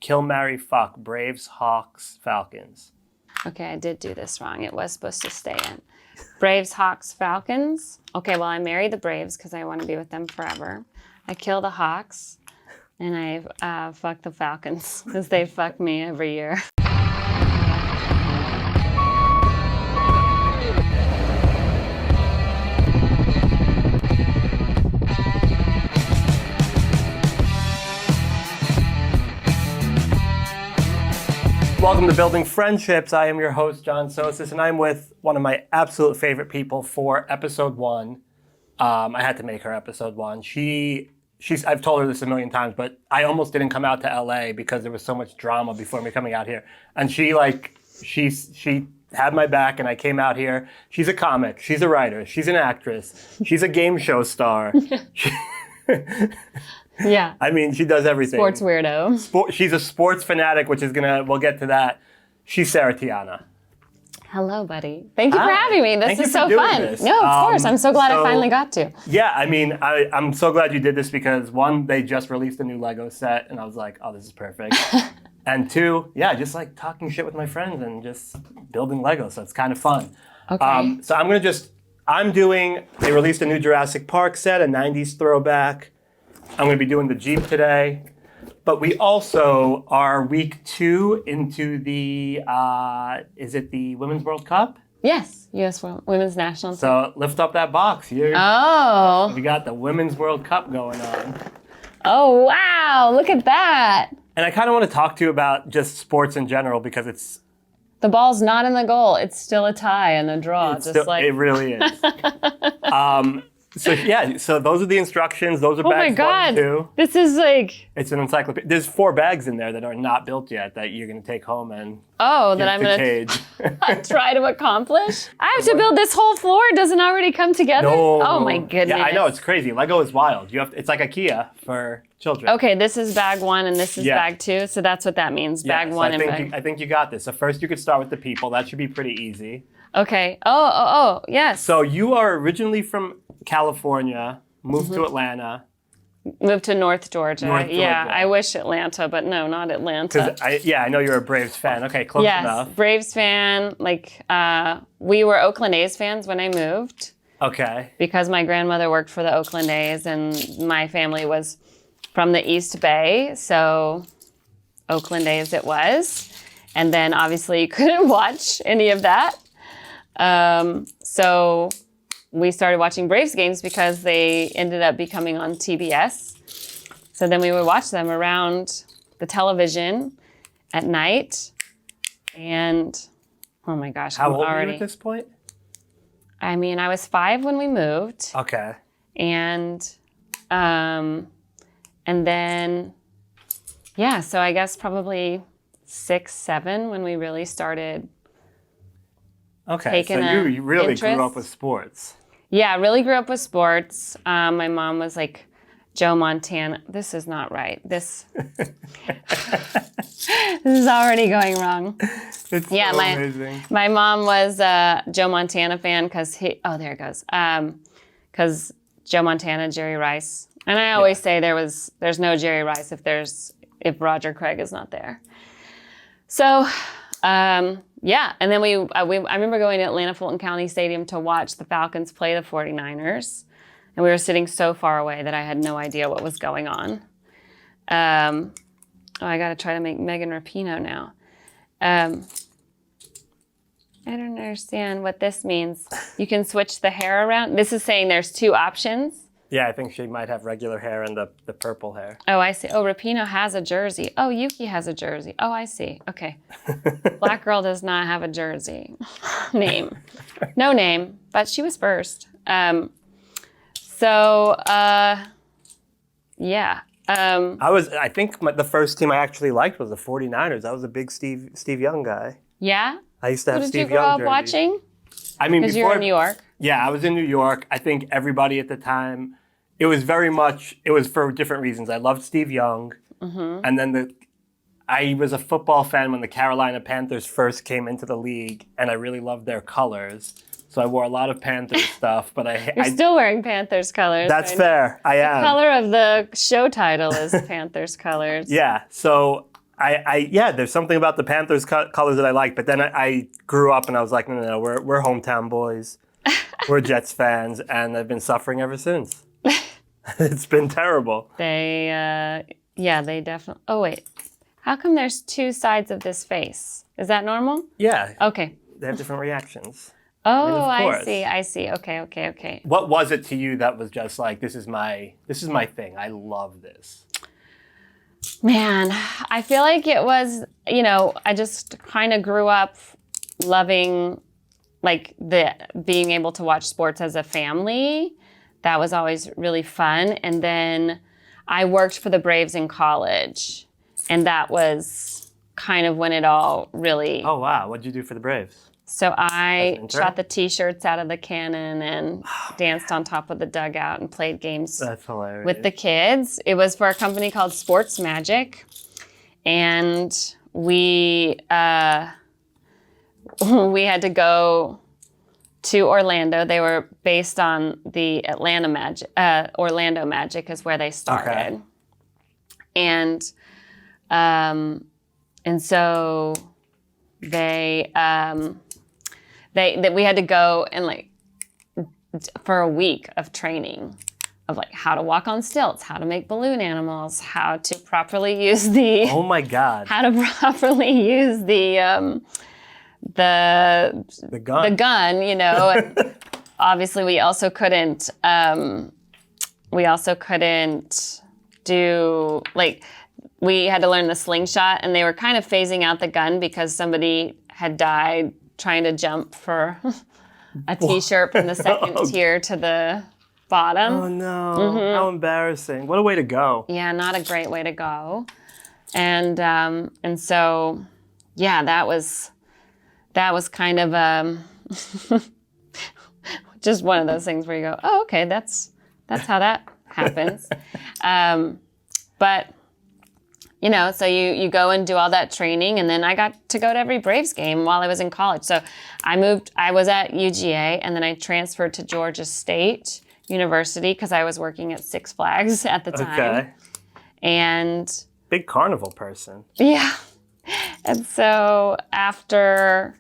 Kill, marry, fuck. Braves, Hawks, Falcons. Okay, I did do this wrong. It was supposed to stay in. Braves, Hawks, Falcons. Okay, well, I marry the Braves because I want to be with them forever. I kill the Hawks, and I fuck the Falcons because they fuck me every year. Welcome to Building Friendships. I am your host, John Sosis, and I'm with one of my absolute favorite people for episode 1. I had to make her episode 1. I've told her this a million times, but I almost didn't come out to LA because there was so much drama before me coming out here. And she had my back, and I came out here. She's a comic. She's a writer. She's an actress. She's a game show star. Yeah. I mean, she does everything. Sports weirdo. She's a sports fanatic, which is we'll get to that. She's Sarah Tiana. Hello, buddy. Thank you for having me. This is so fun. This. No, of course. I'm so glad I finally got to. Yeah, I mean, I'm so glad you did this because 1, they just released a new Lego set, and I was like, oh, this is perfect. And 2, yeah, just like talking shit with my friends and just building Lego, so it's kind of fun. Okay. So they released a new Jurassic Park set, a 90s throwback. I'm going to be doing the Jeep today. But we also are week 2 into the, is it the Women's World Cup? Yes, U.S. Women's National Team. So lift up that box. We got the Women's World Cup going on. Oh, wow. Look at that. And I kind of want to talk to you about just sports in general because it's... The ball's not in the goal. It's still a tie and a draw. It really is. So those are the instructions. Those are bags 1 and 2. This is like... It's an encyclopedia. There's 4 bags in there that are not built yet that you're going to take home and that I'm going to try to accomplish. I have to build this whole floor. Doesn't already come together? No. Oh my goodness. Yeah, I know. It's crazy. Lego is wild. It's like IKEA for children. Okay, this is bag 1 and this is bag 2. So that's what that means. Bag 1 and bag... I think you got this. So first you could start with the people. That should be pretty easy. Okay. Oh, yes. So you are originally from California, moved to Atlanta. Moved to North Georgia. Yeah, I wish Atlanta, but no, not Atlanta. I know you're a Braves fan. Okay, close enough. Yes, Braves fan. We were Oakland A's fans when I moved. Okay. Because my grandmother worked for the Oakland A's and my family was from the East Bay, so Oakland A's it was. And then obviously you couldn't watch any of that. So we started watching Braves games because they ended up becoming on TBS. So then we would watch them around the television at night. And oh my gosh, how old were you at this point? I mean, I was 5 when we moved. Okay. And then, so I guess probably 6, 7 when we really started. Okay, so you really grew up with sports. Yeah, I really grew up with sports. My mom was like Joe Montana. This is not right. This is already going wrong. It's so amazing. My mom was a Joe Montana fan because there it goes. Because Joe Montana, Jerry Rice. And I always say there's no Jerry Rice if Roger Craig is not there. So, and then I remember going to Atlanta Fulton County Stadium to watch the Falcons play the 49ers. And we were sitting so far away that I had no idea what was going on. I got to try to make Megan Rapinoe now. I don't understand what this means. You can switch the hair around. This is saying there's 2 options. Yeah, I think she might have regular hair and the purple hair. Oh, I see. Oh, Rapinoe has a jersey. Oh, Yuki has a jersey. Oh, I see. Okay. Black girl does not have a jersey. Name. No name, but she was first. I think the first team I actually liked was the 49ers. I was a big Steve Young guy. Yeah? I used to have Steve Young jerseys. Did you grow up watching? I mean, because you were in New York. Yeah, I was in New York. I think everybody at the time, it was for different reasons. I loved Steve Young. Mm-hmm. And then I was a football fan when the Carolina Panthers first came into the league, and I really loved their colors. So I wore a lot of Panthers stuff, but You're still wearing Panthers colors. That's fair. I am. The color of the show title is Panthers colors. Yeah. So Yeah, there's something about the Panthers colors that I like, but then I grew up and I was like, no, we're hometown boys. We're Jets fans, and I've been suffering ever since. It's been terrible. They definitely. Oh wait, how come there's two sides of this face? Is that normal? Yeah. Okay. They have different reactions. Oh, I mean, of course. I see. Okay. What was it to you that was just like, this is my thing. I love this. Man, I feel like it was, I just kind of grew up loving like being able to watch sports as a family. That was always really fun. And then I worked for the Braves in college, and that was kind of when it all really... Oh, wow. What'd you do for the Braves? So I shot the T-shirts out of the cannon and danced on top of the dugout and played games That's hilarious. with the kids. It was for a company called Sports Magic, and we had to go to Orlando. They were based on the Atlanta Magic. Orlando Magic is where they started, and so they. We had to go and for a week of training of how to walk on stilts, how to make balloon animals, how to properly use the Oh my God. how to properly use the gun. The gun, and obviously we also couldn't do we had to learn the slingshot, and they were kind of phasing out the gun because somebody had died trying to jump for a T-shirt from the second tier to the bottom. Oh no! How embarrassing! What a way to go. Yeah, not a great way to go. And so, yeah, that was kind of just one of those things where you go, oh, okay, that's how that happens. But so you go and do all that training, and then I got to go to every Braves game while I was in college. So I was at UGA, and then I transferred to Georgia State University because I was working at Six Flags at the time. Okay. And big carnival person. Yeah. And so after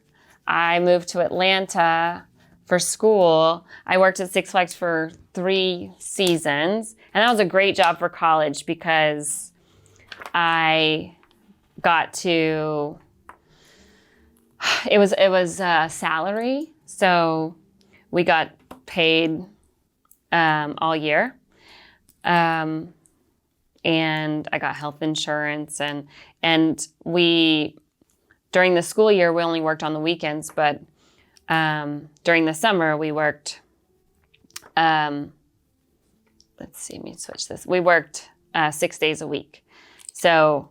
I moved to Atlanta for school, I worked at Six Flags for 3 seasons, and that was a great job for college because I got to, it was salary, so we got paid all year, and I got health insurance, and we, during the school year, we only worked on the weekends, but during the summer we worked, let me switch this. We worked 6 days a week. So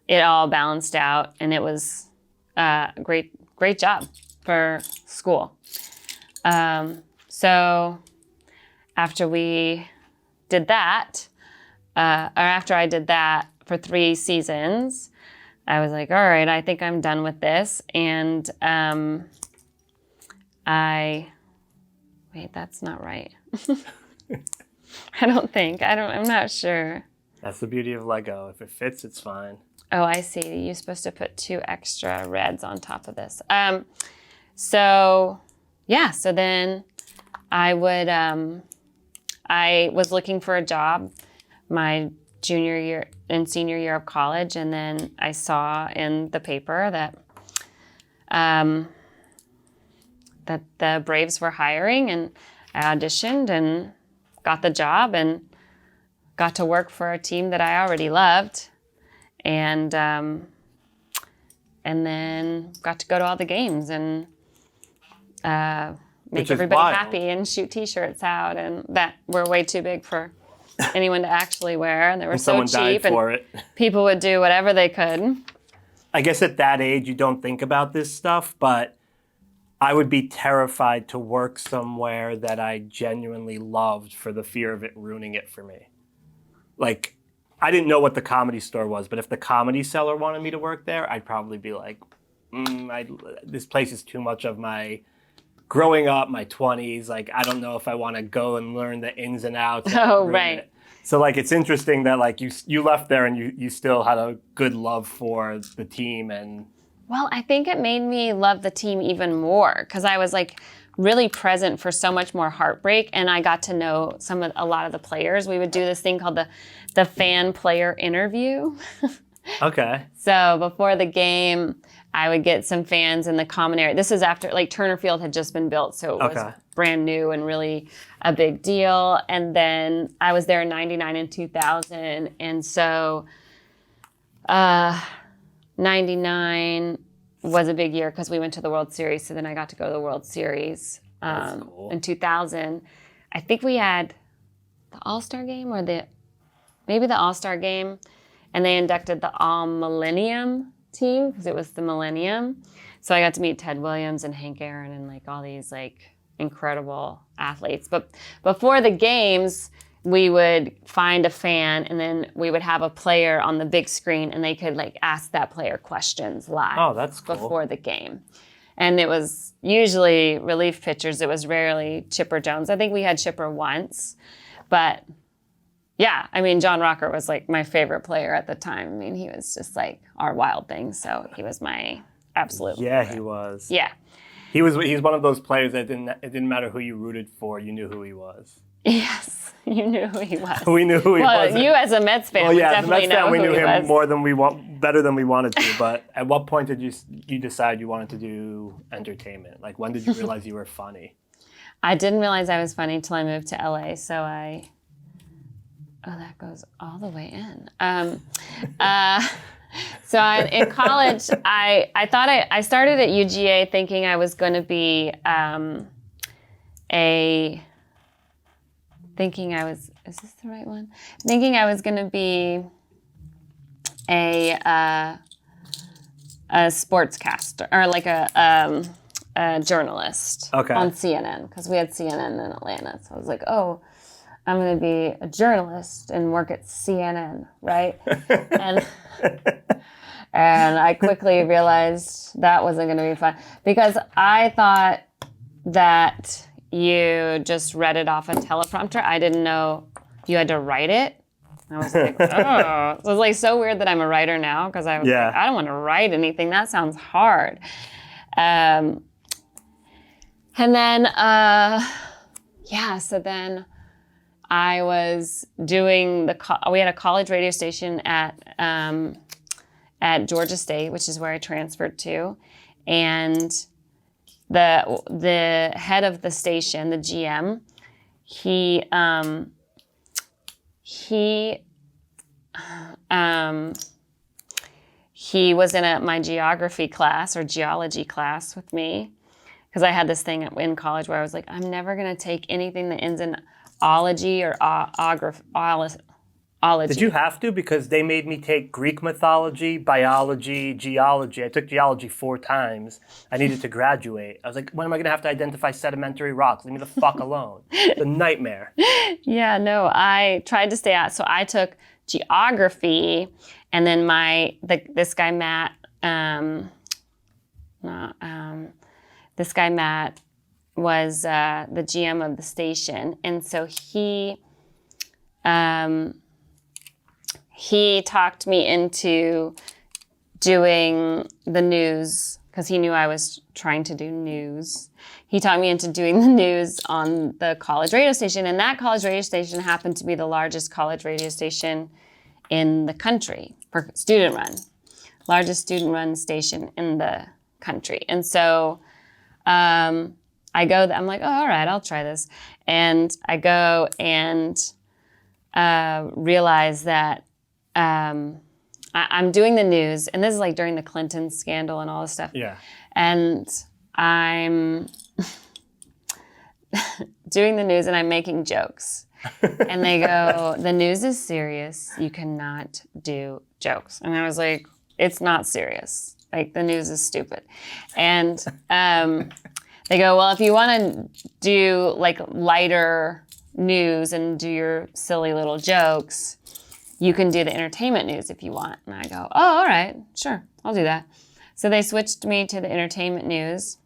it all balanced out, and it was a great job for school. So after we did that, or after I did that for 3 seasons, I was like, all right, I think I'm done with this. And wait, that's not right. I'm not sure. That's the beauty of Lego. If it fits, it's fine. Oh, I see. You're supposed to put 2 extra reds on top of this. So then I was looking for a job my junior year and senior year of college, and then I saw in the paper that the Braves were hiring, and I auditioned and got the job and got to work for a team that I already loved, and then got to go to all the games and make everybody happy and shoot T-shirts out, and that were way too big for anyone to actually wear, and they were so cheap, and people would do whatever they could. I guess at that age you don't think about this stuff, but I would be terrified to work somewhere that I genuinely loved for the fear of it ruining it for me. I didn't know what the Comedy Store was, but if the Comedy Cellar wanted me to work there, I'd probably be like, this place is too much of my growing up, my 20s. I don't know if I want to go and learn the ins and outs. Oh, right. So like it's interesting that like you left there and you still had a good love for the team and. Well, I think it made me love the team even more because I was like really present for so much more heartbreak, and I got to know a lot of the players. We would do this thing called the fan player interview. Okay. So before the game, I would get some fans in the common area. This is after like Turner Field had just been built, so it was brand new and really a big deal. And then I was there in '99 and 2000, and so '99 was a big year because we went to the World Series. So then I got to go to the World Series in 2000. I think we had the All-Star game or maybe the All-Star game, and they inducted the All-Millennium team because it was the Millennium. So I got to meet Ted Williams and Hank Aaron and like all these like incredible athletes. But before the games, we would find a fan and then we would have a player on the big screen and they could like ask that player questions live. Oh, that's cool. Before the game. And it was usually relief pitchers. It was rarely Chipper Jones. I think we had Chipper once. But yeah, I mean, John Rocker was like my favorite player at the time. I mean, he was just like our wild thing. So he was my absolute favorite. He was. Yeah. He's one of those players that it didn't matter who you rooted for, you knew who he was. Yes, you knew who he was. We knew who he was. Well, you as a Mets fan would definitely know who he was. We knew him more than better than we wanted to. But at what point did you decide you wanted to do entertainment? Like when did you realize you were funny? I didn't realize I was funny until I moved to LA. So that goes all the way in. In college, I thought I started at UGA thinking I was going to be is this the right one? Thinking I was going to be a sportscaster or like a journalist on CNN because we had CNN in Atlanta. So I was like, oh, I'm going to be a journalist and work at CNN, right? And I quickly realized that wasn't going to be fun because I thought that you just read it off a teleprompter. I didn't know you had to write it. I was like, oh. It was like so weird that I'm a writer now because I was like, I don't want to write anything. That sounds hard. And then, so then I was doing we had a college radio station at Georgia State, which is where I transferred to. And the head of the station, the GM, he was in my geography class or geology class with me because I had this thing in college where I was like, I'm never going to take anything that ends in ology or ology. Did you have to? Because they made me take Greek mythology, biology, geology. I took geology 4 times. I needed to graduate. I was like, when am I going to have to identify sedimentary rocks? Leave me the fuck alone. It's a nightmare. Yeah, no, I tried to stay out. So I took geography, and then this guy Matt was the GM of the station, and so he talked me into doing the news because he knew I was trying to do news. He talked me into doing the news on the college radio station, and that college radio station happened to be the largest college radio station in the country for student run, largest student run station in the country. And so I go, I'm like, oh, all right, I'll try this. And I go and realize that I'm doing the news, and this is like during the Clinton scandal and all this stuff. Yeah. And I'm doing the news, and I'm making jokes. And they go, the news is serious. You cannot do jokes. And I was like, it's not serious. Like, the news is stupid. And they go, well, if you want to do like lighter news and do your silly little jokes, you can do the entertainment news if you want. And I go, oh, all right, sure, I'll do that. So they switched me to the entertainment news.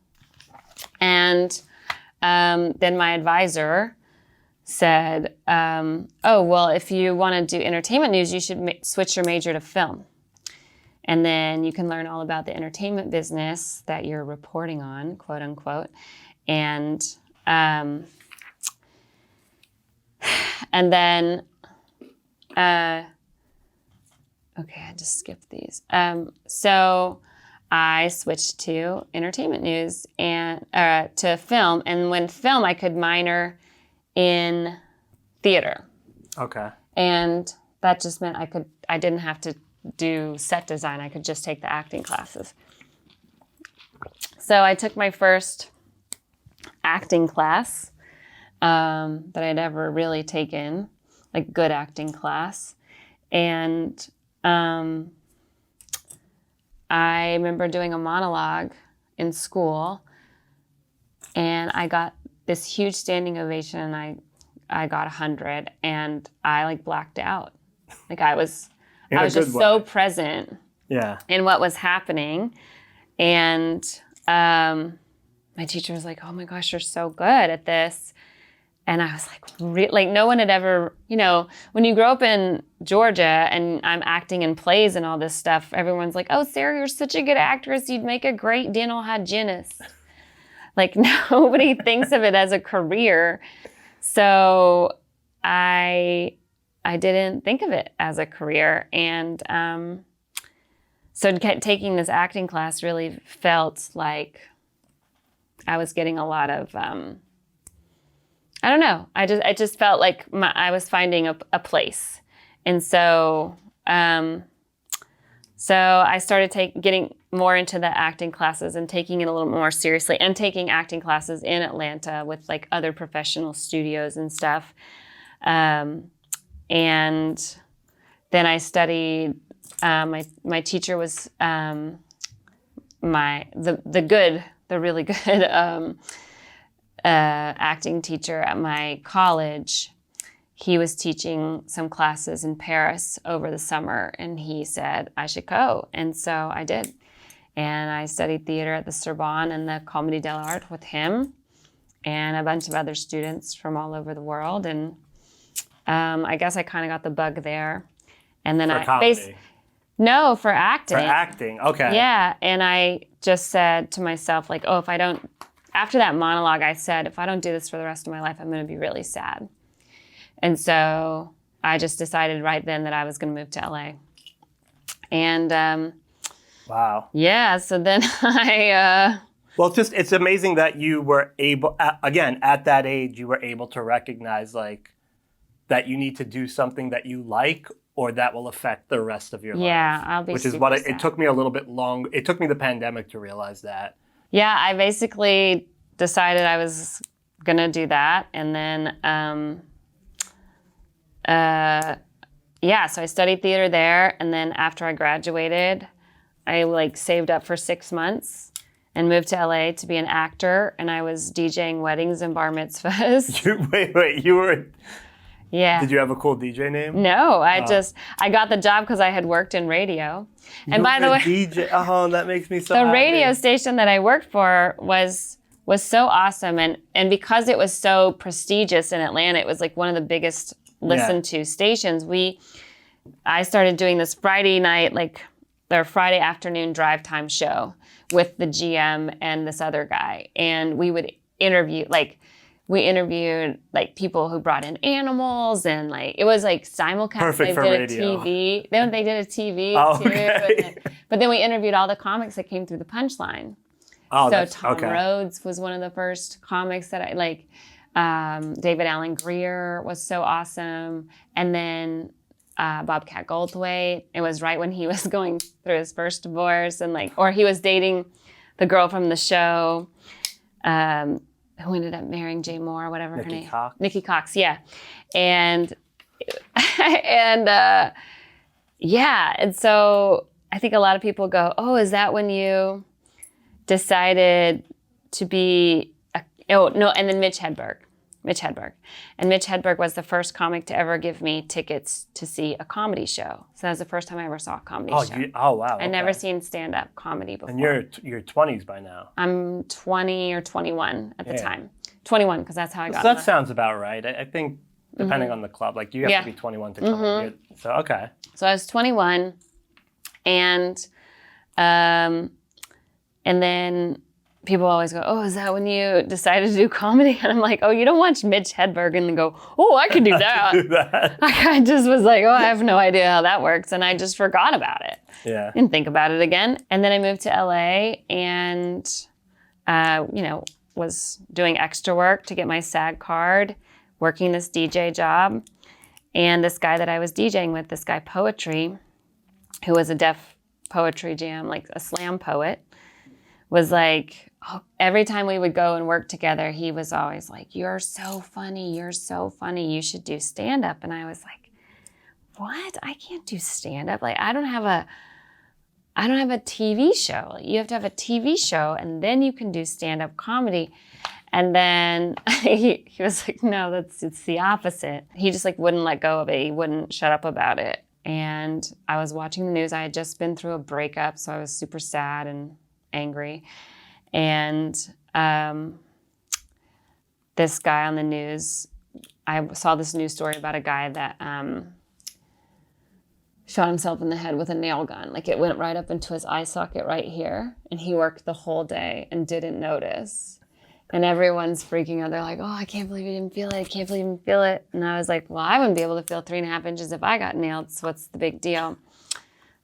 And then my advisor said, oh, well, if you want to do entertainment news, you should switch your major to film. And then you can learn all about the entertainment business that you're reporting on, quote unquote. And then, okay, I just skipped these. So I switched to entertainment news and to film. And when film, I could minor in theater. Okay. And that just meant I didn't have to do set design. I could just take the acting classes. So I took my first acting class that I'd ever really taken, like good acting class. And I remember doing a monologue in school, and I got this huge standing ovation, and I got 100, and I like blacked out. Like I was just so present in what was happening. And my teacher was like, oh my gosh, you're so good at this. And I was like, no one had ever, when you grow up in Georgia and I'm acting in plays and all this stuff, everyone's like, oh, Sarah, you're such a good actress. You'd make a great dental hygienist. Like nobody thinks of it as a career. So I didn't think of it as a career. And so taking this acting class really felt like I was getting a lot of, I don't know. I just felt like I was finding a place. And so I started getting more into the acting classes and taking it a little more seriously, and taking acting classes in Atlanta with like other professional studios and stuff. And then I studied, my teacher was the really good acting teacher at my college. He was teaching some classes in Paris over the summer, and he said I should go. And so I did. And I studied theater at the Sorbonne and the Comédie de l'Art with him and a bunch of other students from all over the world. And I guess I kind of got the bug there. And then No, for acting. For acting, okay. Yeah, and I just said to myself, like, oh, after that monologue, I said, if I don't do this for the rest of my life, I'm going to be really sad. And so I just decided right then that I was going to move to LA. And wow. Yeah, so then Well, it's amazing that you were able, again, at that age, you were able to recognize like that you need to do something that you like, or that will affect the rest of your life. Yeah, I'll be Which is what it took me a little bit long. It took me the pandemic to realize that. Yeah, I basically decided I was going to do that. And then, so I studied theater there. And then after I graduated, I like saved up for 6 months and moved to LA to be an actor. And I was DJing weddings and bar mitzvahs. Wait, you were... Yeah. Did you have a cool DJ name? No, I got the job because I had worked in radio. And by the way, DJ. Oh, that makes me so the happy. radio station that I worked for was so awesome, and because it was so prestigious in Atlanta, it was like one of the biggest listened to stations. I started doing this Friday night, like their Friday afternoon drive time show with the GM and this other guy, and we would interview We interviewed like people who brought in animals, and like it was like simulcast. Perfect for radio. TV. Then they did a TV too. Okay. But then we interviewed all the comics that came through the Punchline. Oh, so Tom Rhodes was one of the first comics that I like. David Allen Greer was so awesome, and then Bobcat Goldthwait. It was right when he was going through his first divorce, and or he was dating the girl from the show. Who ended up marrying Jay Moore, whatever her name. Nikki Cox, yeah. And so I think a lot of people go, oh, is that when you decided to be, and then Mitch Hedberg. And Mitch Hedberg was the first comic to ever give me tickets to see a comedy show. So that was the first time I ever saw a comedy show. Oh, wow. I'd never seen stand-up comedy before. And you're 20s by now. I'm 20 or 21 at the time. 21, because that's how I got So in that sounds about right. I think depending on the club, like you have to be 21 to come in. So, okay. So I was 21, and then people always go, "Oh, is that when you decided to do comedy?" And I'm like, "Oh, you don't watch Mitch Hedberg and go, oh, I could do that." Do that. I just was like, "Oh, I have no idea how that works," and I just forgot about it. Yeah. Didn't think about it again. And then I moved to LA and, was doing extra work to get my SAG card, working this DJ job. And this guy that I was DJing with, this guy Poetry, who was a deaf poetry jam, like a slam poet, was like, every time we would go and work together, he was always like, "You're so funny. You're so funny. You should do stand-up." And I was like, "What? I can't do stand-up. Like, I don't have a TV show. Like, you have to have a TV show, and then you can do stand-up comedy." And then he was like, "No, it's the opposite." He just like wouldn't let go of it. He wouldn't shut up about it. And I was watching the news. I had just been through a breakup, so I was super sad and angry. And this guy on the news, I saw this news story about a guy that shot himself in the head with a nail gun. Like, it went right up into his eye socket right here. And he worked the whole day and didn't notice. And everyone's freaking out. They're like, "Oh, I can't believe you didn't feel it. I can't believe you didn't feel it." And I was like, "Well, I wouldn't be able to feel 3.5 inches if I got nailed. So what's the big deal?"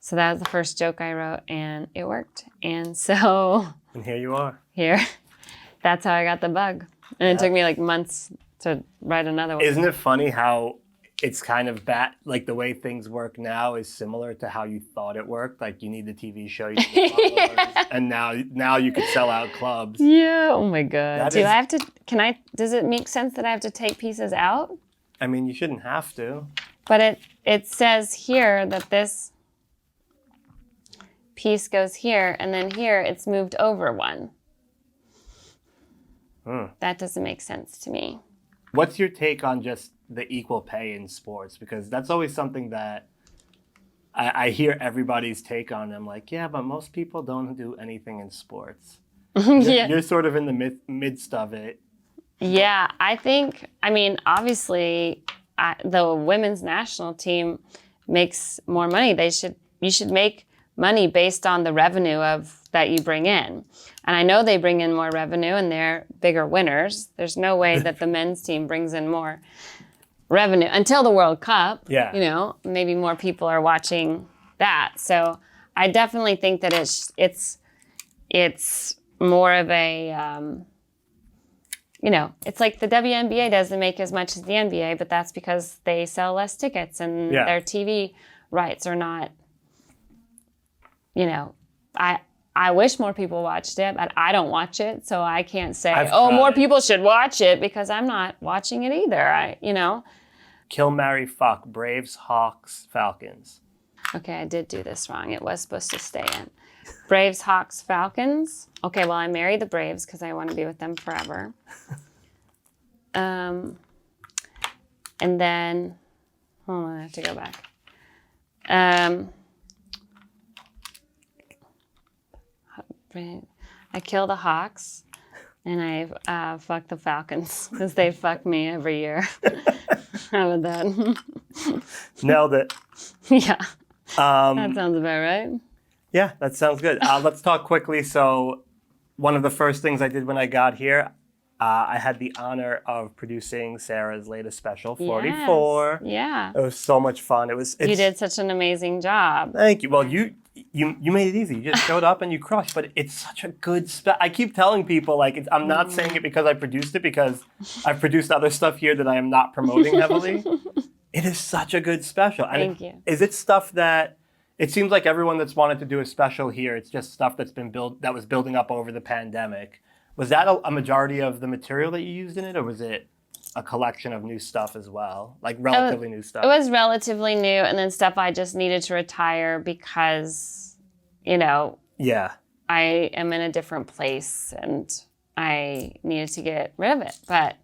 So that was the first joke I wrote, and it worked. And so... And here you are. Here. That's how I got the bug. And it took me like months to write another one. Isn't it funny how it's kind of bad, like the way things work now is similar to how you thought it worked? Like you need the TV show, you need the followers, and now you could sell out clubs. Yeah. Oh my God. That Does it make sense that I have to take pieces out? I mean, you shouldn't have to. But it says here that this piece goes here, and then here it's moved over one. That doesn't make sense to me. What's your take on just the equal pay in sports? Because that's always something that I hear everybody's take on. I'm like, yeah, but most people don't do anything in sports. You're sort of in the midst of it. Yeah, obviously, the women's national team makes more money. You should make money based on the revenue that you bring in. And I know they bring in more revenue and they're bigger winners. There's no way that the men's team brings in more revenue until the World Cup. Yeah. Maybe more people are watching that. So I definitely think that it's more of a, it's like the WNBA doesn't make as much as the NBA, but that's because they sell less tickets and their TV rights are not, I wish more people watched it, but I don't watch it, so I can't say, more people should watch it, because I'm not watching it either. Kill, marry, fuck. Braves, Hawks, Falcons. Okay, I did do this wrong. It was supposed to stay in. Braves, Hawks, Falcons. Okay, well, I marry the Braves because I want to be with them forever. And then, hold on, I have to go back. I kill the Hawks, and I fuck the Falcons because they fuck me every year. How about that? Nailed it. Yeah. That sounds about right. Yeah, that sounds good. Let's talk quickly. So one of the first things I did when I got here, I had the honor of producing Sarah's latest special, 44. Yes. Yeah. It was so much fun. You did such an amazing job. Thank you. Well, you made it easy. You just showed up and you crushed. But it's such a good I keep telling people, like, I'm not saying it because I produced it, because I've produced other stuff here that I am not promoting heavily. It is such a good special. Thank you. Is it stuff that, it seems like everyone that's wanted to do a special here, it's just stuff that was building up over the pandemic. Was that a majority of the material that you used in it, or was it a collection of new stuff as well? Like relatively new stuff? It was relatively new, and then stuff I just needed to retire because, Yeah. I am in a different place and I needed to get rid of it. But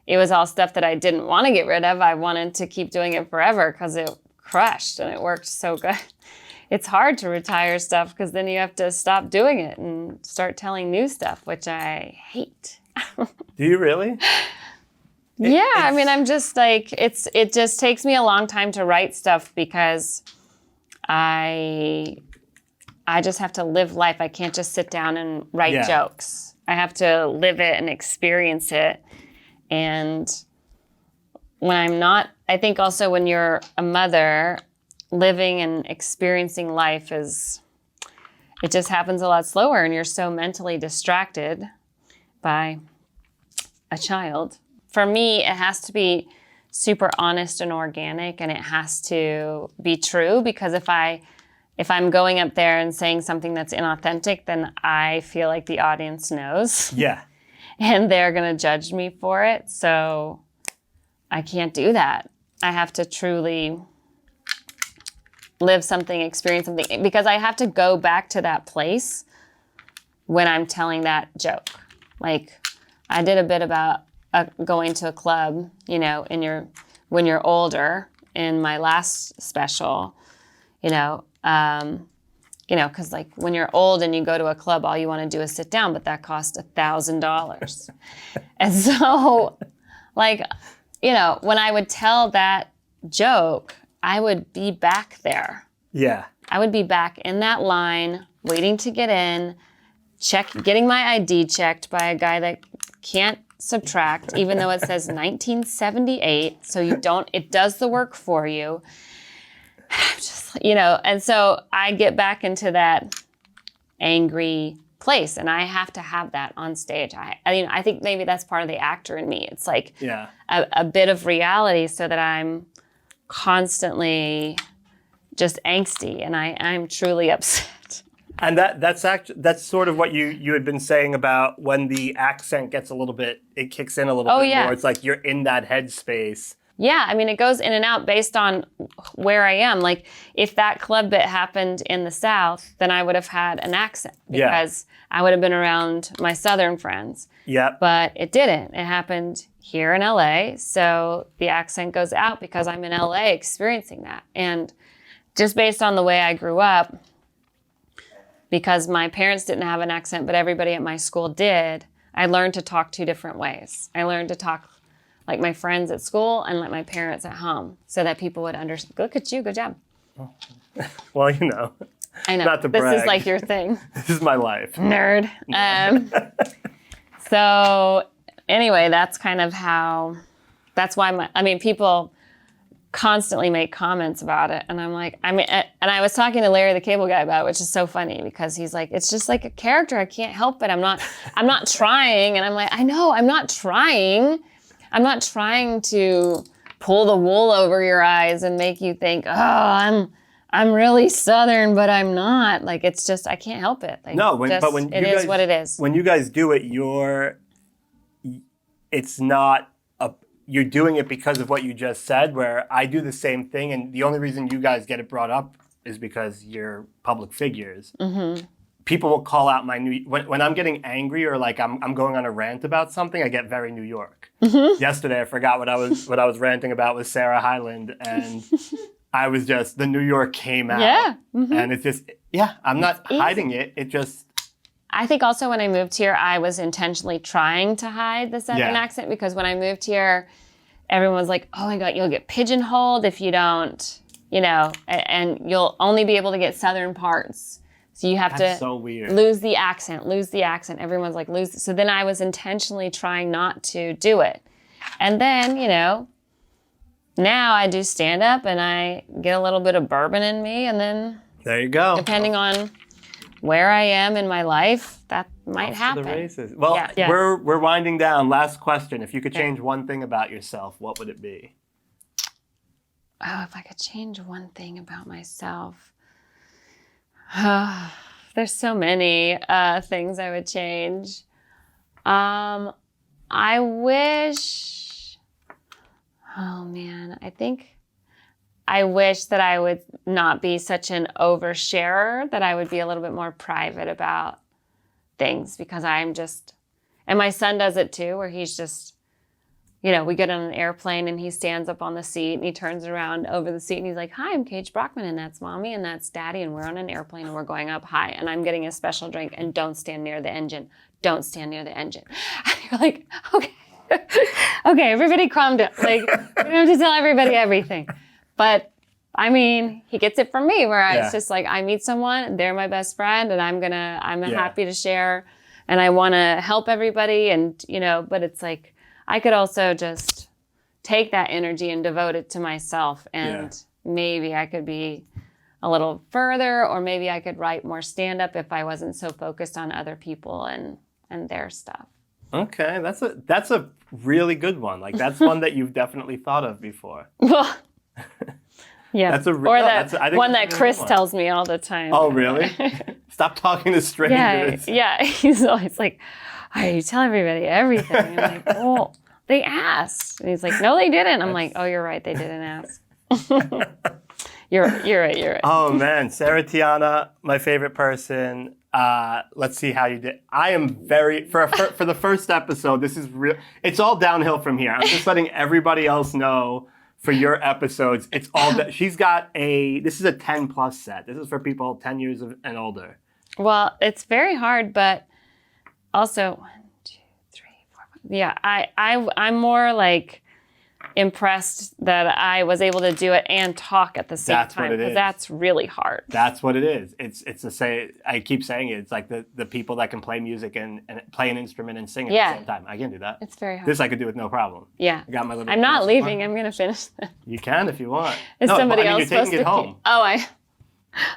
it was all stuff that I didn't want to get rid of. I wanted to keep doing it forever because it crushed and it worked so good. It's hard to retire stuff because then you have to stop doing it and start telling new stuff, which I hate. Do you really? Yeah, I mean, I'm just like, it just takes me a long time to write stuff because I just have to live life. I can't just sit down and write jokes. I have to live it and experience it. And when I'm not, I think also when you're a mother, living and experiencing life it just happens a lot slower, and you're so mentally distracted by a child. For me, it has to be super honest and organic, and it has to be true, because if I'm going up there and saying something that's inauthentic, then I feel like the audience knows. Yeah. And they're going to judge me for it. So I can't do that. I have to truly live something, experience something, because I have to go back to that place when I'm telling that joke. Like, I did a bit about going to a club, you know, when you're older in my last special, because like when you're old and you go to a club, all you want to do is sit down, but that costs $1,000. And so, like, when I would tell that joke, I would be back there. Yeah. I would be back in that line, waiting to get in, getting my ID checked by a guy that can't subtract, even though it says 1978. So it does the work for you. Just, and so I get back into that angry place, and I have to have that on stage. I think maybe that's part of the actor in me. It's like a bit of reality, so that I'm constantly just angsty, and I'm truly upset. And that's sort of what you had been saying about when the accent gets it kicks in a little bit more. It's like you're in that headspace. Yeah, I mean, it goes in and out based on where I am. Like, if that club bit happened in the South, then I would have had an accent, because I would have been around my Southern friends. Yeah. But it didn't. It happened here in LA, so the accent goes out because I'm in LA experiencing that. And just based on the way I grew up, because my parents didn't have an accent, but everybody at my school did, I learned to talk two different ways. I learned to talk like my friends at school and like my parents at home, so that people would understand. Look at you, good job. Well, I know. Not to brag. This is like your thing. This is my life. Nerd. So anyway, that's kind of that's why people constantly make comments about it. And I'm like, and I was talking to Larry the Cable Guy about it, which is so funny, because he's like, it's just like a character. I can't help it. I'm not trying. And I'm like, I know, I'm not trying. I'm not trying to pull the wool over your eyes and make you think, oh, I'm really Southern, but I'm not. Like, it's just, I can't help it. Like, no, but when it is what it is. When you guys do it, it's not you're doing it because of what you just said, where I do the same thing, and the only reason you guys get it brought up is because you're public figures. Mm-hmm. People will call out when I'm getting angry, or like I'm going on a rant about something, I get very New York. Mm-hmm. Yesterday, I forgot what I was ranting about with Sarah Hyland, and I was just, the New York came out. Yeah. Mm-hmm. And it's just, I'm not hiding it. It just... I think also when I moved here, I was intentionally trying to hide the Southern accent, because when I moved here, everyone was like, oh my God, you'll get pigeonholed if you don't, and you'll only be able to get Southern parts. So you have That's so weird. lose the accent. Everyone's like, lose it. So then I was intentionally trying not to do it. And then, now I do stand up and I get a little bit of bourbon in me, and then there you go. Depending on where I am in my life, that might happen. The races. Well, we're winding down. Last question. If you could change one thing about yourself, what would it be? Oh, if I could change one thing about myself. There's so many things I would change. I wish, I wish that I would not be such an oversharer, that I would be a little bit more private about things, because I'm just, and my son does it too, where he's just we get on an airplane and he stands up on the seat and he turns around over the seat and he's like, "Hi, I'm Cage Brockman and that's Mommy and that's Daddy and we're on an airplane and we're going up high and I'm getting a special drink and don't stand near the engine. Don't stand near the engine." And you're like, okay. Okay, everybody calm down. Like, you don't have to tell everybody everything. But, I mean, he gets it from me where it's just like, I meet someone, they're my best friend, and I'm happy to share, and I want to help everybody, and, but it's like, I could also just take that energy and devote it to myself, and maybe I could be a little further, or maybe I could write more stand-up if I wasn't so focused on other people and their stuff. Okay, that's a really good one. Like, that's one that you've definitely thought of before. Well, yeah. That's a I think one that Chris tells me all the time. Oh, really? Stop talking to strangers. Yeah. He's always like, "All right, you tell everybody everything." I'm like, "Well, they asked." And he's like, "No, they didn't." I'm like, "Oh, you're right. They didn't ask." You're right. Oh, man. Sarah Tiana, my favorite person. Let's see how you did. I am for the first episode, this is real. It's all downhill from here. I'm just letting everybody else know for your episodes. It's all she's got this is a 10 plus set. This is for people 10 years and older. Well, it's very hard, but also 1, 2, 3, 4, 5. Yeah, I'm more like impressed that I was able to do it and talk at the same time, because that's really hard. That's what it is. I keep saying it. It's like the people that can play music and play an instrument and sing at the same time. I can do that. It's very hard. This I could do with no problem. Yeah. I got my little. I'm not leaving. I'm going to finish this. You can if you want. Is somebody else you're supposed taking it to home. Oh,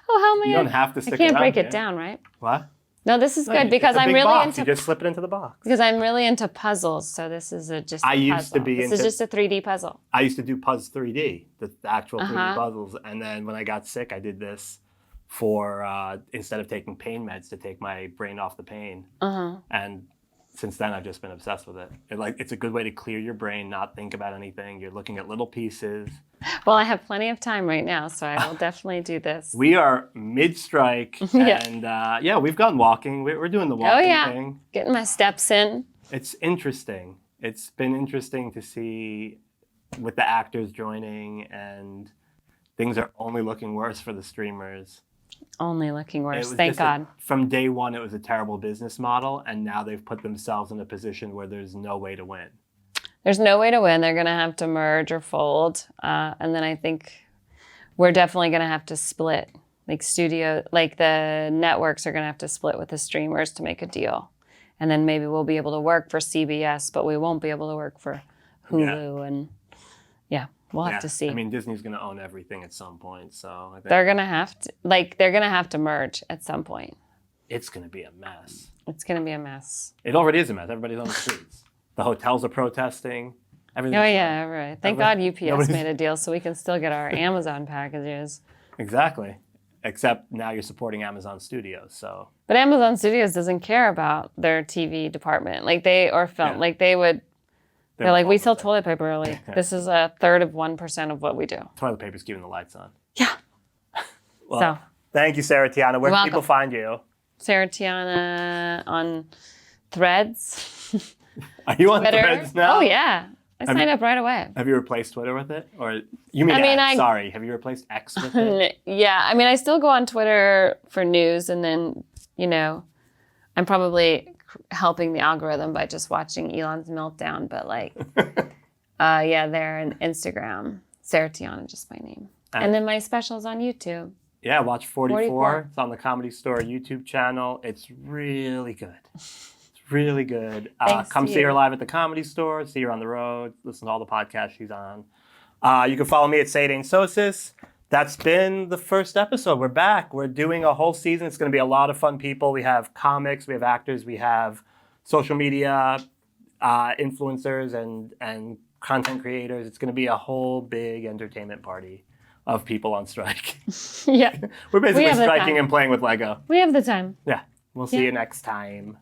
how am I? You don't have to stick I can't around break here. it down, right? What? No, this is good because I'm really box. into. You just slip it into the box. Because I'm really into puzzles, so this is just. This is just a 3D puzzle. I used to do Puzz 3D, the actual 3D puzzles, and then when I got sick, I did this for instead of taking pain meds to take my brain off the pain. And since then, I've just been obsessed with it. It's a good way to clear your brain, not think about anything. You're looking at little pieces. Well, I have plenty of time right now, so I will definitely do this. We are mid-strike, and we've gone walking. We're doing the walking thing. Getting my steps in. It's interesting. It's been interesting to see with the actors joining, and things are only looking worse for the streamers. Only looking worse, thank God. From day one, it was a terrible business model, and now they've put themselves in a position where there's no way to win. There's no way to win. They're going to have to merge or fold. And then I think we're definitely going to have to split. The networks are going to have to split with the streamers to make a deal. And then maybe we'll be able to work for CBS, but we won't be able to work for Hulu. And we'll have to see. I mean, Disney's going to own everything at some point. So I think they're going to have to merge at some point. It's going to be a mess. It's going to be a mess. It already is a mess. Everybody's on the streets. The hotels are protesting. Right. Thank God UPS made a deal so we can still get our Amazon packages. Exactly. Except now you're supporting Amazon Studios, so. But Amazon Studios doesn't care about their TV department, or film. Yeah. They're like, we sell toilet paper. This is 1/3 of 1% of what we do. Toilet paper's keeping the lights on. Yeah. Well, thank you, Sarah Tiana. Where can people find you? Sarah Tiana on Threads. Are you on Twitter? Threads now? Oh, yeah. I signed up right away. Have you replaced Twitter with it? Or you mean X? Sorry. Have you replaced X with it? Yeah. I mean, I still go on Twitter for news, and then, I'm probably helping the algorithm by just watching Elon's meltdown. But there and Instagram. Sarah Tiana, just my name. And then my special's on YouTube. Yeah, watch 44. It's on the Comedy Store YouTube channel. It's really good. Really good. Come see her live at the Comedy Store. See her on the road. Listen to all the podcasts she's on. You can follow me at Say It Ain't Sosis. That's been the first episode. We're back. We're doing a whole season. It's going to be a lot of fun people. We have comics. We have actors. We have social media influencers and content creators. It's going to be a whole big entertainment party of people on strike. Yeah. We're basically striking and playing with Lego. We have the time. Yeah. We'll see you next time.